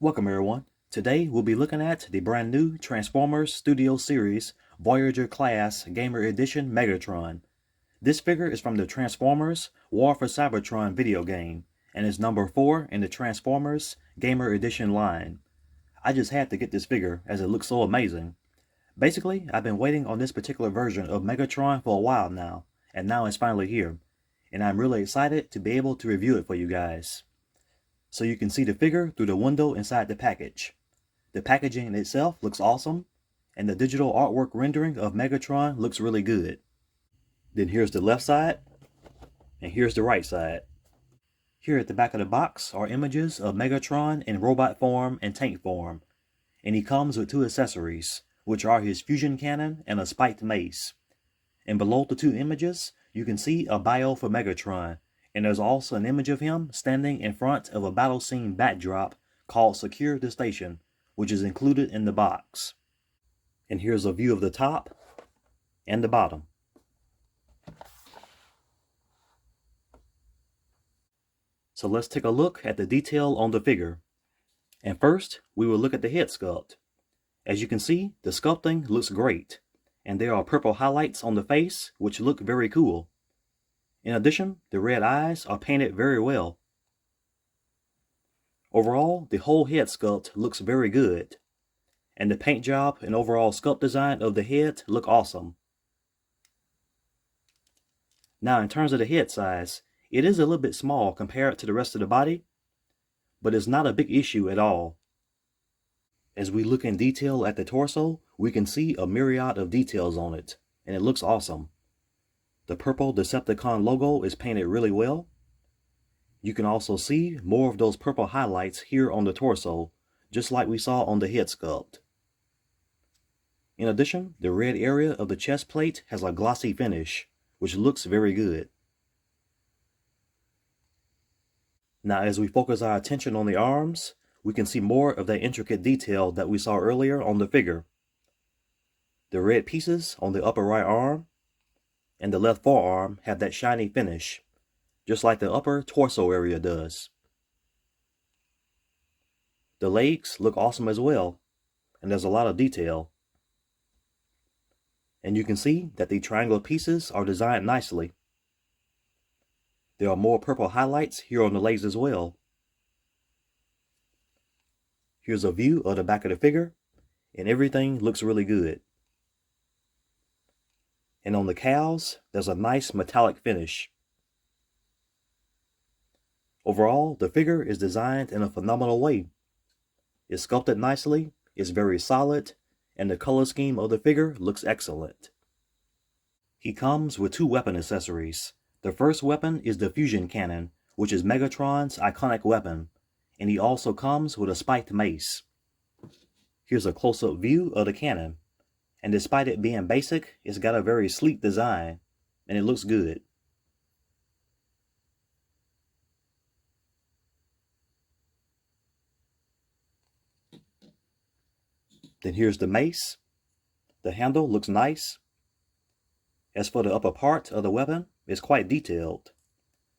Welcome everyone. Today we'll be looking at the brand new Transformers Studio Series Voyager Class Gamer Edition Megatron. This figure is from the Transformers War For Cybertron video game and is number 4 in the Transformers Gamer Edition line. I just had to get this figure as it looks so amazing. Basically, I've been waiting on this particular version of Megatron for a while now, and now it's finally here. And I'm really excited to be able to review it for you guys. So you can see the figure through the window inside the package. The packaging in itself looks awesome, and the digital artwork rendering of Megatron looks really good. Then here's the left side, and here's the right side. Here at the back of the box are images of Megatron in robot form and tank form, and he comes with 2 accessories, which are his fusion cannon and a spiked mace. And below the 2 images, you can see a bio for Megatron, and there's also an image of him standing in front of a battle scene backdrop called Secure the Station, which is included in the box. And here's a view of the top and the bottom. So let's take a look at the detail on the figure. And first, we will look at the head sculpt. As you can see, the sculpting looks great, and there are purple highlights on the face which look very cool. In addition, the red eyes are painted very well. Overall, the whole head sculpt looks very good, and the paint job and overall sculpt design of the head look awesome. Now, in terms of the head size, it is a little bit small compared to the rest of the body, but it's not a big issue at all. As we look in detail at the torso, we can see a myriad of details on it, and it looks awesome. The purple Decepticon logo is painted really well. You can also see more of those purple highlights here on the torso, just like we saw on the head sculpt. In addition, the red area of the chest plate has a glossy finish, which looks very good. Now, as we focus our attention on the arms, we can see more of that intricate detail that we saw earlier on the figure. The red pieces on the upper right arm and the left forearm have that shiny finish, just like the upper torso area does. The legs look awesome as well, and there's a lot of detail. And you can see that the triangle pieces are designed nicely. There are more purple highlights here on the legs as well. Here's a view of the back of the figure, and everything looks really good. And on the cows, there's a nice metallic finish. Overall, the figure is designed in a phenomenal way. It's sculpted nicely, it's very solid, and the color scheme of the figure looks excellent. He comes with 2 weapon accessories. The first weapon is the fusion cannon, which is Megatron's iconic weapon, and he also comes with a spiked mace. Here's a close-up view of the cannon. And despite it being basic, it's got a very sleek design, and it looks good. Then here's the mace. The handle looks nice. As for the upper part of the weapon, it's quite detailed.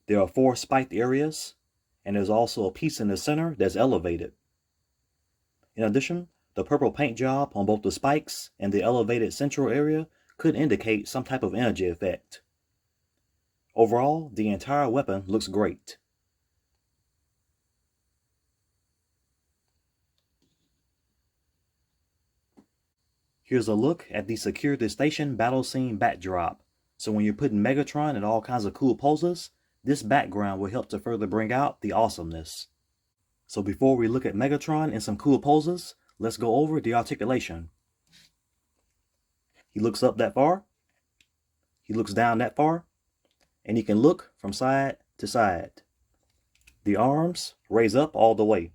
There are 4 spiked areas, and there's also a piece in the center that's elevated. In addition, the purple paint job on both the spikes and the elevated central area could indicate some type of energy effect. Overall, the entire weapon looks great. Here's a look at the Secure the Station battle scene backdrop. So when you're putting Megatron in all kinds of cool poses, this background will help to further bring out the awesomeness. So before we look at Megatron in some cool poses, let's go over the articulation. He looks up that far, he looks down that far, and he can look from side to side. The arms raise up all the way.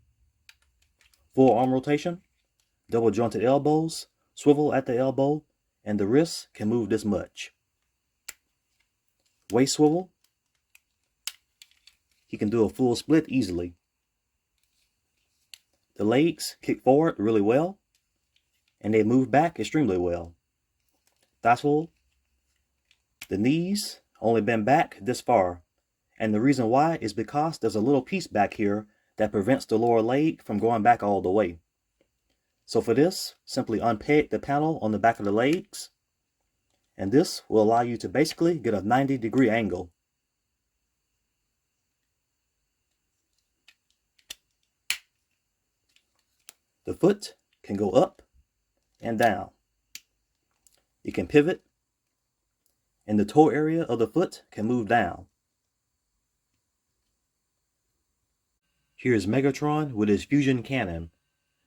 Full arm rotation, double jointed elbows, swivel at the elbow, and the wrists can move this much. Waist swivel, he can do a full split easily. The legs kick forward really well, and they move back extremely well. Thigh swivel, the knees only bend back this far, and the reason why is because there's a little piece back here that prevents the lower leg from going back all the way. So for this, simply unpeg the panel on the back of the legs, and this will allow you to basically get a 90-degree angle. The foot can go up and down. It can pivot, and the toe area of the foot can move down. Here's Megatron with his fusion cannon.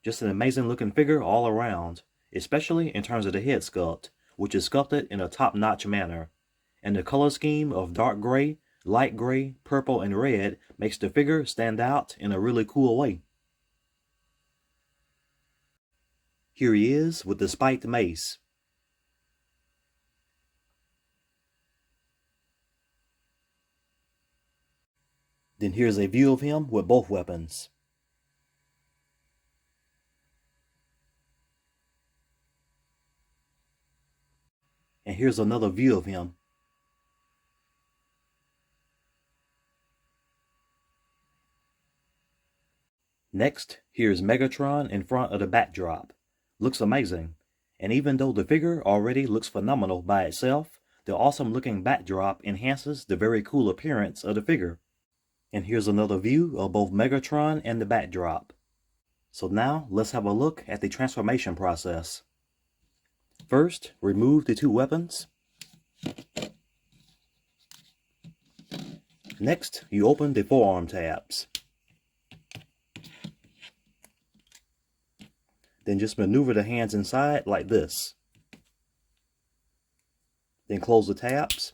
Just an amazing looking figure all around, especially in terms of the head sculpt, which is sculpted in a top-notch manner. And the color scheme of dark gray, light gray, purple, and red makes the figure stand out in a really cool way. Here he is with the spiked mace. Then here's a view of him with both weapons. And here's another view of him. Next, here's Megatron in front of the backdrop. Looks amazing. And even though the figure already looks phenomenal by itself, the awesome looking backdrop enhances the very cool appearance of the figure. And here's another view of both Megatron and the backdrop. So now let's have a look at the transformation process. First, remove the two weapons. Next, you open the forearm tabs. Then just maneuver the hands inside like this. Then close the tabs.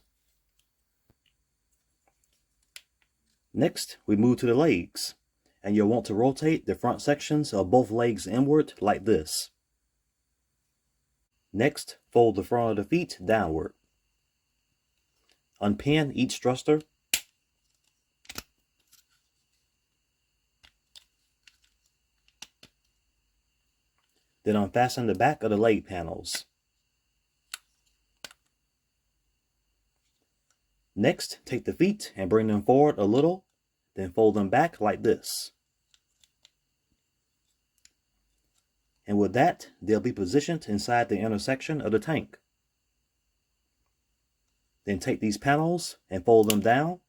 Next, we move to the legs, and you'll want to rotate the front sections of both legs inward like this. Next, fold the front of the feet downward. Unpin each thruster. Then unfasten the back of the leg panels. Next, take the feet and bring them forward a little, then fold them back like this. And with that, they'll be positioned inside the intersection of the tank. Then take these panels and fold them down.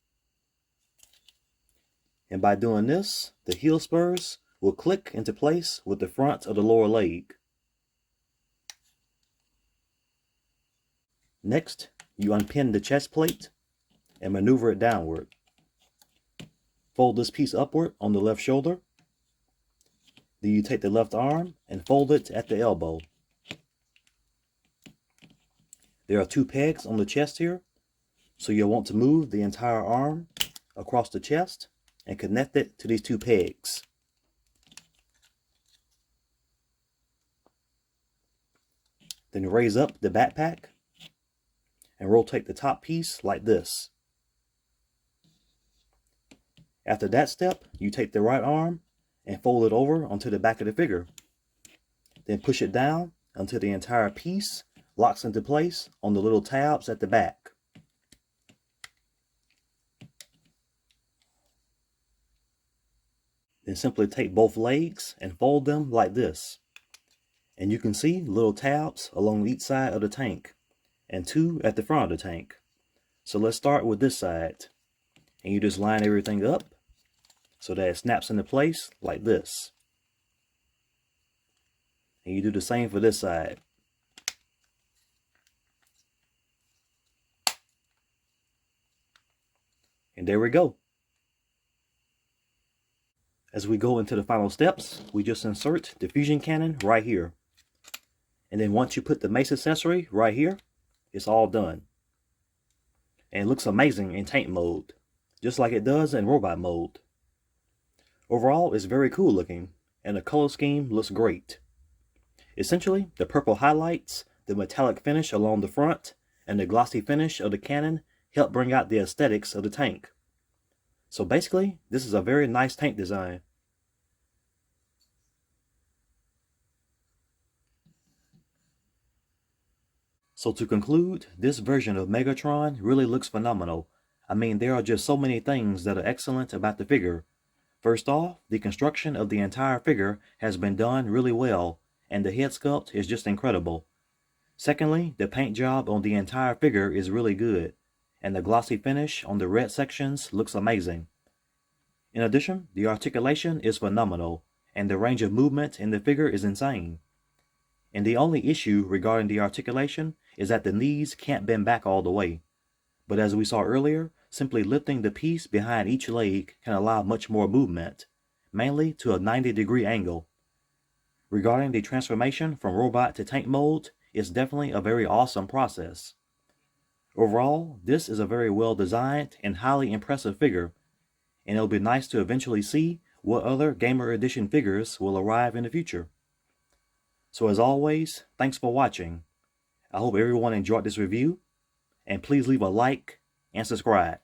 And by doing this, the heel spurs will click into place with the front of the lower leg. Next, you unpin the chest plate and maneuver it downward. Fold this piece upward on the left shoulder. Then you take the left arm and fold it at the elbow. There are two pegs on the chest here, so you'll want to move the entire arm across the chest and connect it to these two pegs. Then raise up the backpack and rotate the top piece like this. After that step, you take the right arm and fold it over onto the back of the figure. Then push it down until the entire piece locks into place on the little tabs at the back. Then simply take both legs and fold them like this. And you can see little tabs along each side of the tank and two at the front of the tank. So let's start with this side. And you just line everything up so that it snaps into place like this. And you do the same for this side. And there we go. As we go into the final steps, we just insert the fusion cannon right here. And then once you put the mace accessory right here, it's all done. And it looks amazing in tank mode, just like it does in robot mode. Overall, it's very cool looking, and the color scheme looks great. Essentially, the purple highlights, the metallic finish along the front, and the glossy finish of the cannon help bring out the aesthetics of the tank. So basically, this is a very nice tank design. So to conclude, this version of Megatron really looks phenomenal. I mean, there are just so many things that are excellent about the figure. First off, the construction of the entire figure has been done really well, and the head sculpt is just incredible. Secondly, the paint job on the entire figure is really good, and the glossy finish on the red sections looks amazing. In addition, the articulation is phenomenal, and the range of movement in the figure is insane. And the only issue regarding the articulation is that the knees can't bend back all the way. But as we saw earlier, simply lifting the piece behind each leg can allow much more movement, mainly to a 90-degree angle. Regarding the transformation from robot to tank mode, it's definitely a very awesome process. Overall, this is a very well designed and highly impressive figure, and it'll be nice to eventually see what other Gamer Edition figures will arrive in the future. So as always, thanks for watching. I hope everyone enjoyed this review, and please leave a like and subscribe.